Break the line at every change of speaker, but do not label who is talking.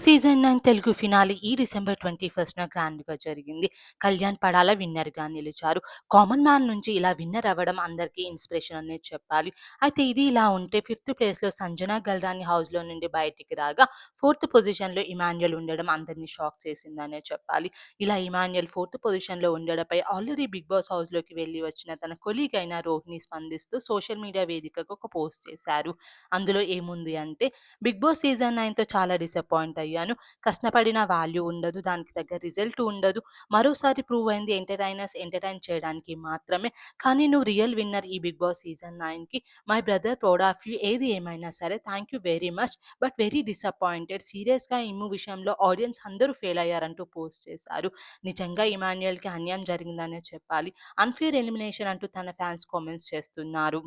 Season 9 Telugu finale ఈ December 21న గ్రాండ్‌గా జరిగింది. కళ్యాణ్ పడాల విన్నర్‌గా నిలిచారు. కామన్ మ్యాన్ నుంచి ఇలా విన్నర్ అవ్వడం అందరికీ ఇన్స్‌పిరేషన్ అనే చెప్పాలి. అయితే ఇది ఇలా ఉంటే ఫిఫ్త్ ప్లేస్‌లో సంజన గల్రాని హౌస్‌లో నుండి బయటికి రాగా, ఫోర్త్ పొజిషన్‌లో ఇమాన్యుయల్ ఉండడం అందరిని షాక్ చేసిందనే చెప్పాలి. ఇలా ఇమాన్యుయల్ ఫోర్త్ పొజిషన్‌లో ఉండడంపై ఆల్రెడీ బిగ్ బాస్ హౌస్‌లోకి వెళ్లి వచ్చిన తన కొలీగ్ అయిన రోహిణి స్పందిస్తూ సోషల్ మీడియా వేదికగా ఒక పోస్ట్ చేశారు. అందులో ఏముంది అంటే, బిగ్ బాస్ సీజన్ 9తో చాలా డిసప్పాయింట్ అయ్యాను. కష్టపడిన వాల్యూ ఉండదు. దానికి తగ్గ రిజల్ట్ ఉండదు. మరోసారి ప్రూవ్ అయింది ఎంటర్‌టైనర్స్ ఎంటర్‌టైన్ చేయడానికి మాత్రమే. కానీ నువ్వు రియల్ విన్నర్ ఈ బిగ్ బాస్ సీజన్ 9కి. My brother proud of you. ఏది ఏమైనా సరే thank you very much. But very disappointed. సీరియస్‌గా ఇమ్ము విషయంలో ఆడియన్స్ అందరూ ఫెయిల్ అయ్యారంటూ పోస్ట్ చేశారు. నిజంగా ఇమాన్యుయల్‌కి అన్యాయం జరిగిందనే చెప్పాలి. అన్‌ఫెయిర్ ఎలిమినేషన్ అంటూ తన ఫ్యాన్స్ కామెంట్స్ చేస్తున్నారు.